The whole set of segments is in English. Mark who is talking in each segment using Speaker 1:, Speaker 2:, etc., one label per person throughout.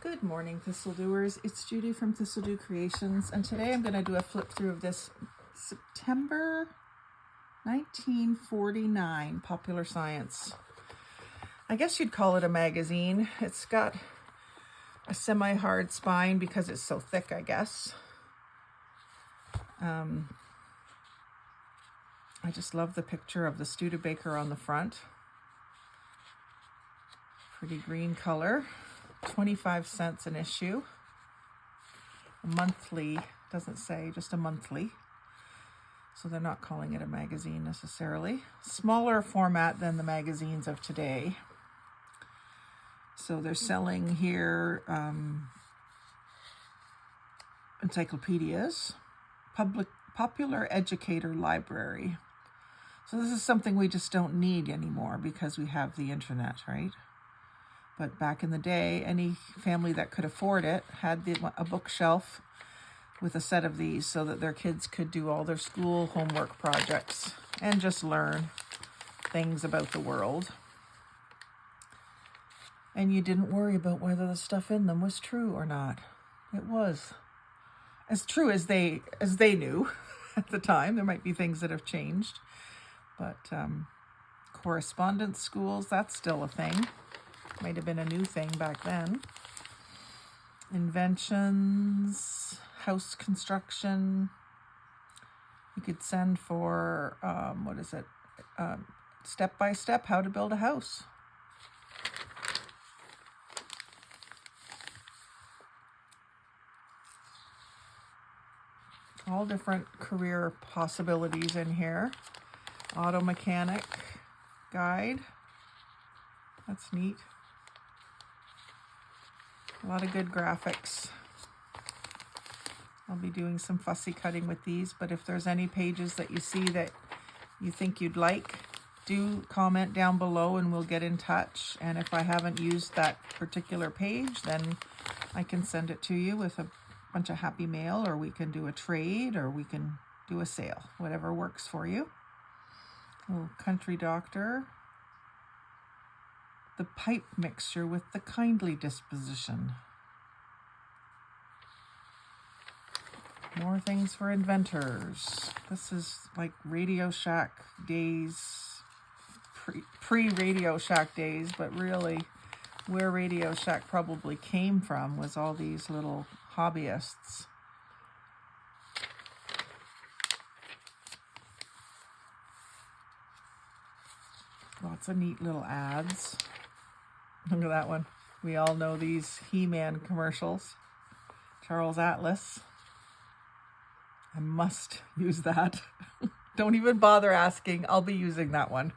Speaker 1: Good morning, Thistledewers. It's Judy from Thistledew Creations, and today I'm going to do a flip through of this September 1949 Popular Science. I guess you'd call it a magazine. It's got a semi-hard spine because it's so thick, I guess. I just love the picture of the Studebaker on the front. Pretty green color. 25 cents an issue. A monthly, doesn't say, just a monthly. So they're not calling it a magazine necessarily. Smaller format than the magazines of today. So they're selling here encyclopedias, popular educator library. So this is something we just don't need anymore because we have the internet, right? But back in the day, any family that could afford it had a bookshelf with a set of these so that their kids could do all their school homework projects and just learn things about the world. And you didn't worry about whether the stuff in them was true or not. It was as true as they knew at the time. There might be things that have changed, but correspondence schools, that's still a thing. Might have been a new thing back then. Inventions, house construction. You could send for, step by step, how to build a house. All different career possibilities in here. Auto mechanic guide. That's neat. A lot of good graphics. I'll be doing some fussy cutting with these, but if there's any pages that you see that you think you'd like, do comment down below and we'll get in touch. And if I haven't used that particular page, then I can send it to you with a bunch of happy mail, or we can do a trade, or we can do a sale, whatever works for you. Little country doctor. The pipe mixture with the kindly disposition. More things for inventors. This is like Radio Shack days, pre-Radio Shack days, but really where Radio Shack probably came from was all these little hobbyists. Lots of neat little ads. Look at that one. We all know these He-Man commercials. Charles Atlas. I must use that. Don't even bother asking. I'll be using that one.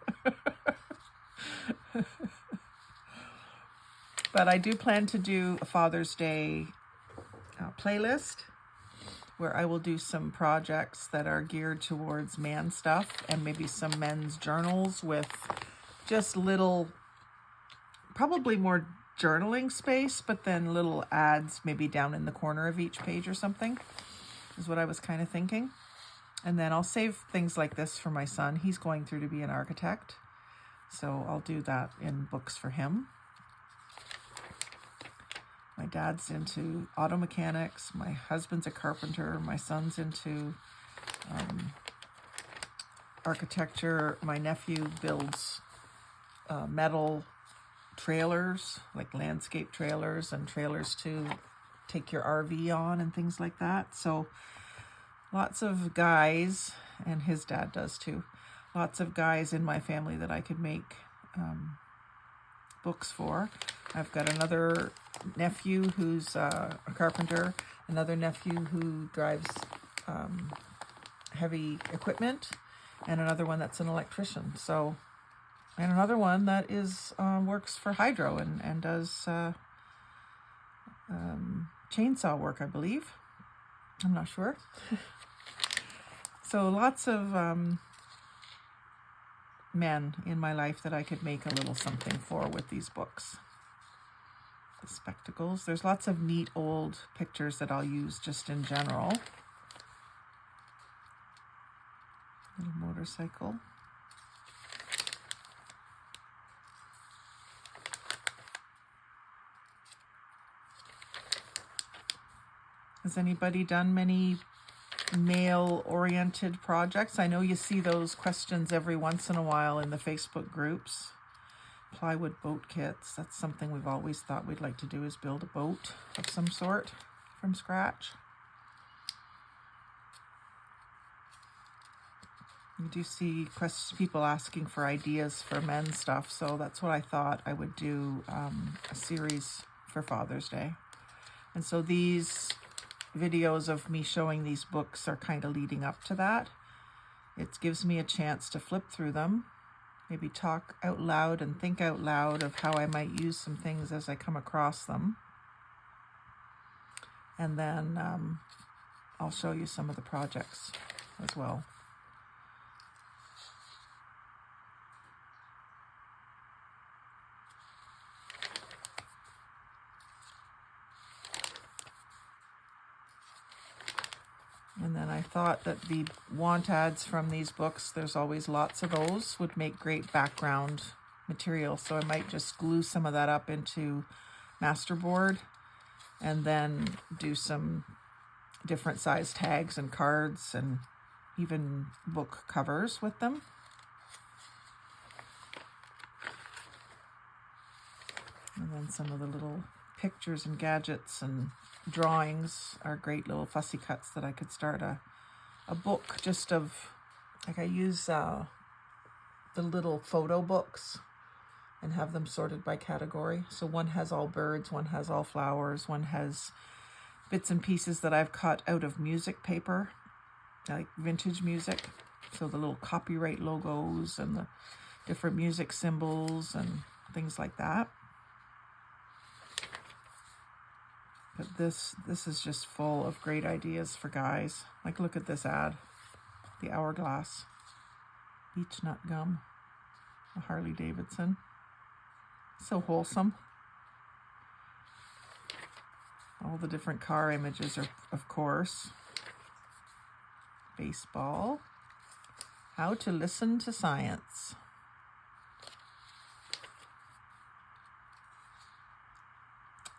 Speaker 1: But I do plan to do a Father's Day playlist where I will do some projects that are geared towards man stuff and maybe some men's journals with just little, probably more journaling space, but then little ads maybe down in the corner of each page or something is what I was kind of thinking. And then I'll save things like this for my son. He's going through to be an architect, so I'll do that in books for him. My dad's into auto mechanics. My husband's a carpenter. My son's into architecture. My nephew builds metal trailers, like landscape trailers and trailers to take your RV on and things like that. So lots of guys, and his dad does too, lots of guys in my family that I could make books for. I've got another nephew who's a carpenter, another nephew who drives heavy equipment, and another one that's an electrician. So, and another one that is works for hydro and does chainsaw work, I believe. I'm not sure. So lots of men in my life that I could make a little something for with these books. The spectacles. There's lots of neat old pictures that I'll use just in general. Little motorcycle. Has anybody done many male-oriented projects? I know you see those questions every once in a while in the Facebook groups. Plywood boat kits. That's something we've always thought we'd like to do, is build a boat of some sort from scratch. You do see people asking for ideas for men's stuff, so that's what I thought I would do, a series for Father's Day. And so these videos of me showing these books are kind of leading up to that. It gives me a chance to flip through them, maybe talk out loud and think out loud of how I might use some things as I come across them. And then I'll show you some of the projects as well. And then I thought that the want ads from these books, there's always lots of those, would make great background material. So I might just glue some of that up into masterboard and then do some different size tags and cards and even book covers with them. And then some of the little pictures and gadgets and drawings are great little fussy cuts that I could start a book just of, like I use the little photo books and have them sorted by category. So one has all birds, one has all flowers, one has bits and pieces that I've cut out of music paper, like vintage music. So the little copyright logos and the different music symbols and things like that. But this is just full of great ideas for guys. Like, look at this ad. The Hourglass. Beech nut gum. A Harley Davidson. So wholesome. All the different car images are, of course. Baseball. How to listen to science.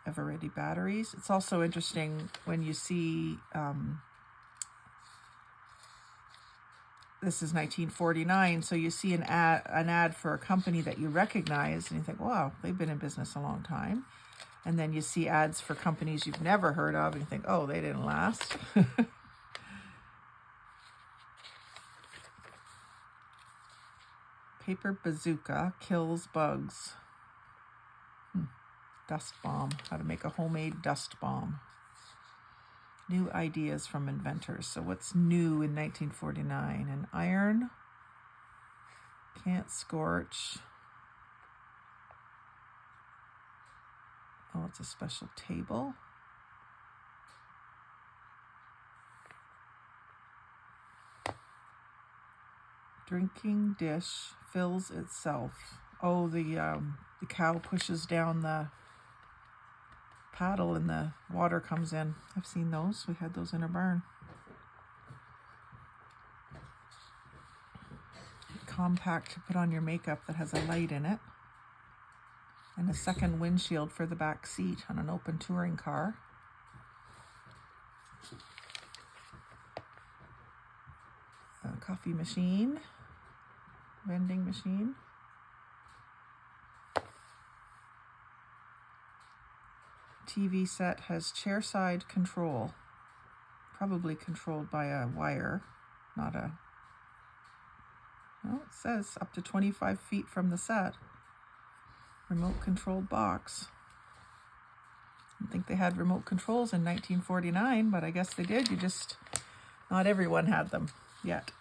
Speaker 1: Ever-ready batteries. It's also interesting when you see, this is 1949, so you see an ad for a company that you recognize, and you think, wow, they've been in business a long time. And then you see ads for companies you've never heard of, and you think, oh, they didn't last. Paper bazooka kills bugs. Dust bomb. How to make a homemade dust bomb. New ideas from inventors. So what's new in 1949? An iron. Can't scorch. Oh, it's a special table. Drinking dish fills itself. Oh, the cow pushes down the paddle and the water comes in. I've seen those. We had those in our barn. Compact to put on your makeup that has a light in it. And a second windshield for the back seat on an open touring car. A coffee machine. Vending machine. TV set has chairside control, probably controlled by a wire, not a, well, it says up to 25 feet from the set. Remote controlled box. I don't think they had remote controls in 1949, but I guess they did. Not everyone had them yet.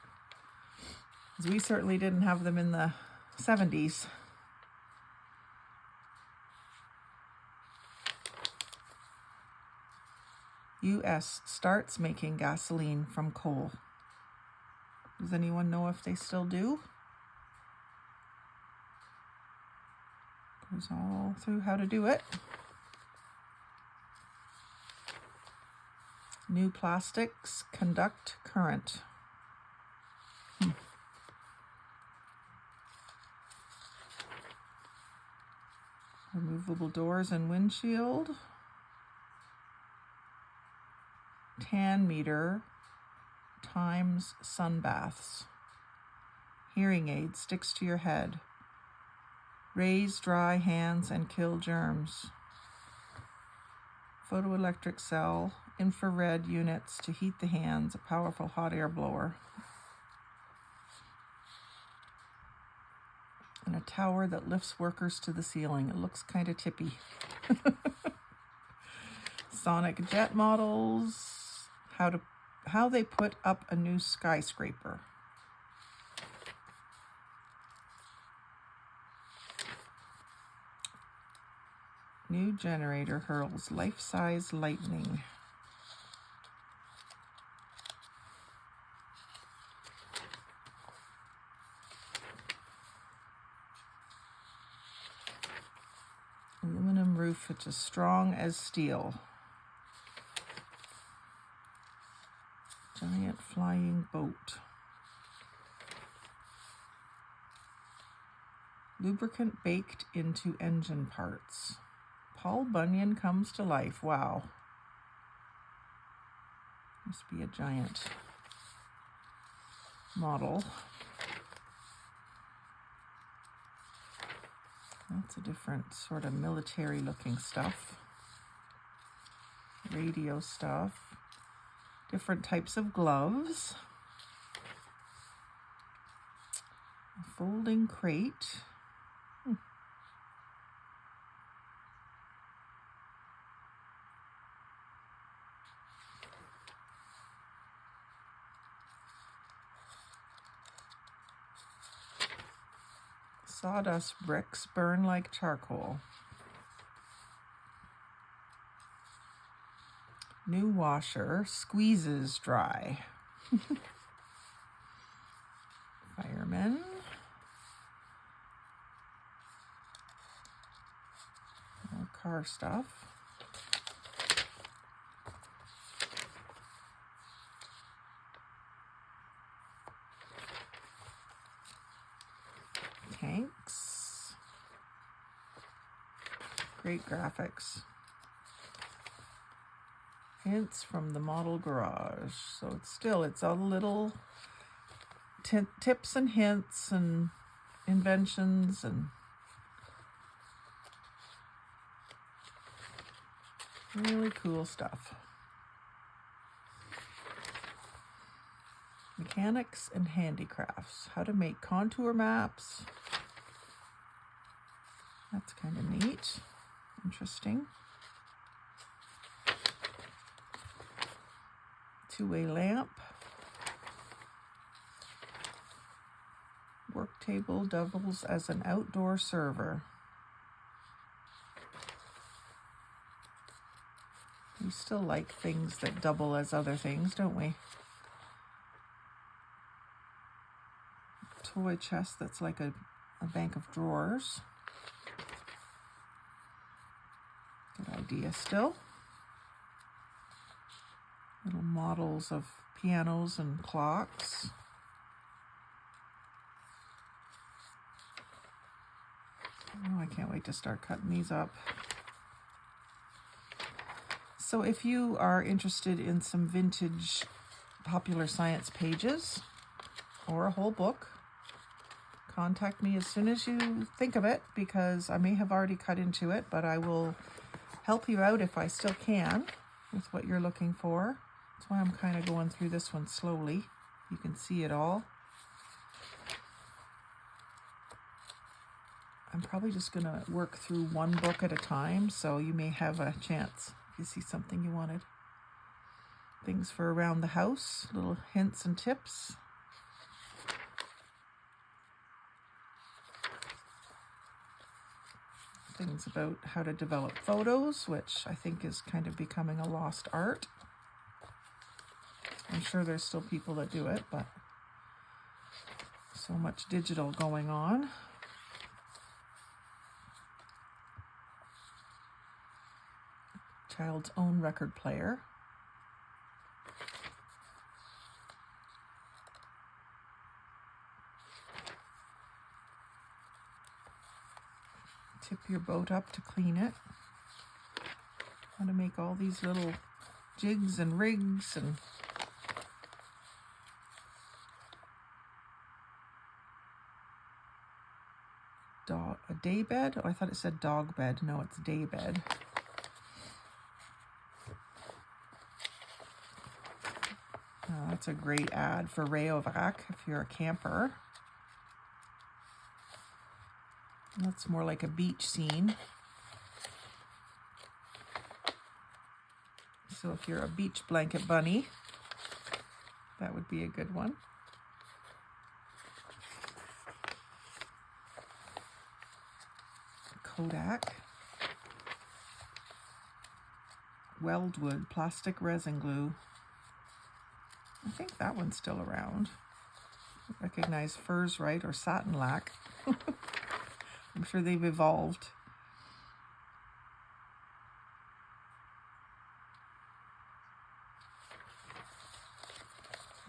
Speaker 1: 'Cause we certainly didn't have them in the 70s. U.S. starts making gasoline from coal. Does anyone know if they still do? Goes all through how to do it. New plastics conduct current. Removable doors and windshield. tan meter times sun baths. Hearing aid sticks to your head. Raise dry hands and kill germs. Photoelectric cell, infrared units to heat the hands, a powerful hot air blower. And a tower that lifts workers to the ceiling. It looks kind of tippy. Sonic jet models, how they put up a new skyscraper. New generator hurls life-size lightning. Aluminum roof, it's as strong as steel. Giant flying boat. Lubricant baked into engine parts. Paul Bunyan comes to life. Wow. Must be a giant model. Lots of different sort of military looking stuff. Radio stuff. Different types of gloves. A folding crate. Sawdust bricks burn like charcoal. New washer squeezes dry. Firemen. More car stuff. Tanks. Great graphics. Hints from the model garage. So it's all little tips and hints and inventions and really cool stuff. Mechanics and handicrafts. How to make contour maps. That's kind of neat. Interesting. Two-way lamp. Work table doubles as an outdoor server. We still like things that double as other things, don't we? Toy chest that's like a bank of drawers. Good idea still. Little models of pianos and clocks. Oh, I can't wait to start cutting these up. So if you are interested in some vintage popular science pages or a whole book, contact me as soon as you think of it, because I may have already cut into it, but I will help you out if I still can with what you're looking for. That's why I'm kind of going through this one slowly. You can see it all. I'm probably just going to work through one book at a time, so you may have a chance if you see something you wanted. Things for around the house, little hints and tips. Things about how to develop photos, which I think is kind of becoming a lost art. I'm sure there's still people that do it, but so much digital going on. Child's own record player. Tip your boat up to clean it. How to make all these little jigs and rigs and a day bed. Oh, I thought it said dog bed. No, it's day bed. Oh, that's a great ad for Rayovac if you're a camper. That's more like a beach scene. So if you're a beach blanket bunny, that would be a good one. Kodak. Weldwood plastic resin glue. I think that one's still around. I recognize Furs Right or Satin Lac. I'm sure they've evolved.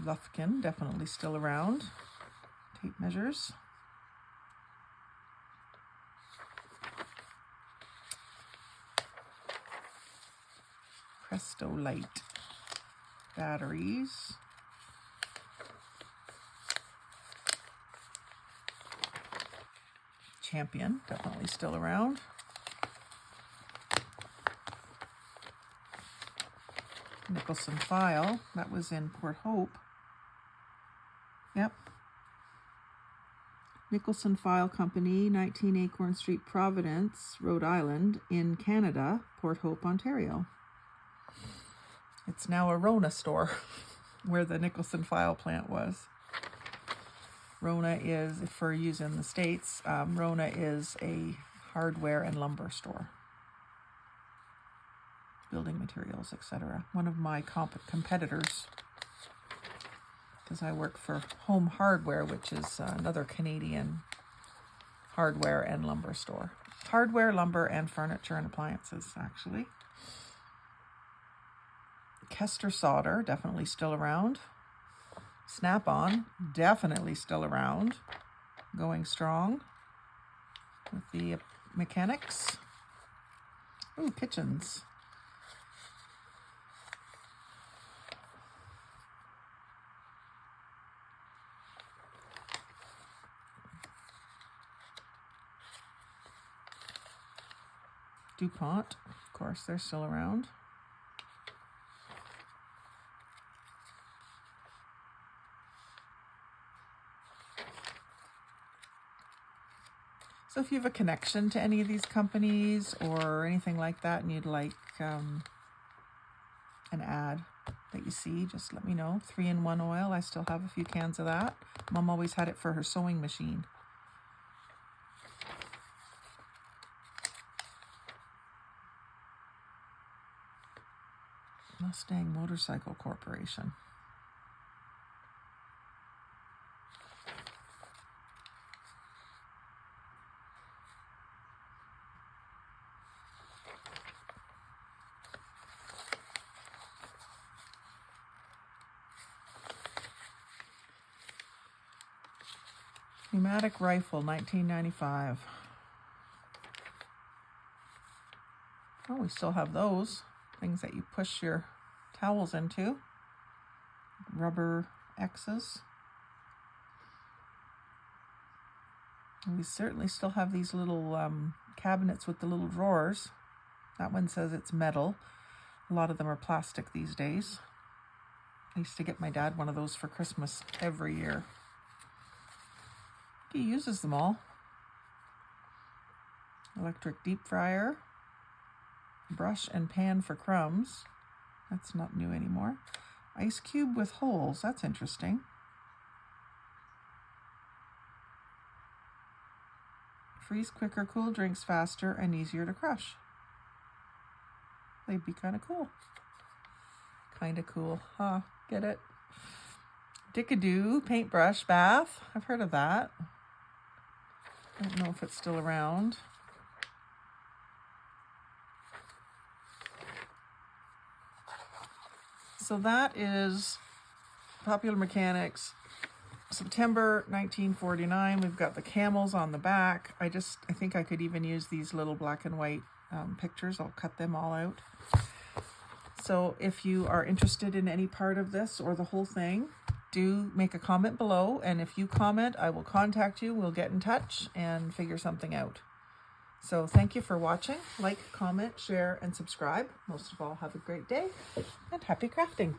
Speaker 1: Lufkin, definitely still around. Tape measures. Presto Light. Batteries. Champion, definitely still around. Nicholson File, that was in Port Hope. Yep. Nicholson File Company, 19 Acorn Street, Providence, Rhode Island, in Canada, Port Hope, Ontario. It's now a Rona store where the Nicholson File plant was. Rona is, for use in the States, Rona is a hardware and lumber store. Building materials, etc. One of my competitors, because I work for Home Hardware, which is another Canadian hardware and lumber store. Hardware, lumber, and furniture and appliances, actually. Kester Solder, definitely still around. Snap-on, definitely still around. Going strong with the mechanics. Ooh, kitchens. DuPont, of course, they're still around. So if you have a connection to any of these companies or anything like that and you'd like an ad that you see, just let me know. 3-in-1 oil, I still have a few cans of that. Mom always had it for her sewing machine. Mustang Motorcycle Corporation. Pneumatic rifle, 1995. Oh, we still have those. Things that you push your towels into. Rubber X's. And we certainly still have these little cabinets with the little drawers. That one says it's metal. A lot of them are plastic these days. I used to get my dad one of those for Christmas every year. He uses them all. Electric deep fryer. Brush and pan for crumbs. That's not new anymore. Ice cube with holes. That's interesting. Freeze quicker, cool drinks faster, and easier to crush. They'd be kind of cool. Kind of cool, huh? Get it? Dickadoo paintbrush bath. I've heard of that. I don't know if it's still around. So that is Popular Mechanics, September 1949. We've got the camels on the back. I think I could even use these little black and white pictures. I'll cut them all out. So if you are interested in any part of this or the whole thing, do make a comment below. And if you comment, I will contact you. We'll get in touch and figure something out. So thank you for watching. Like, comment, share, and subscribe. Most of all, have a great day and happy crafting.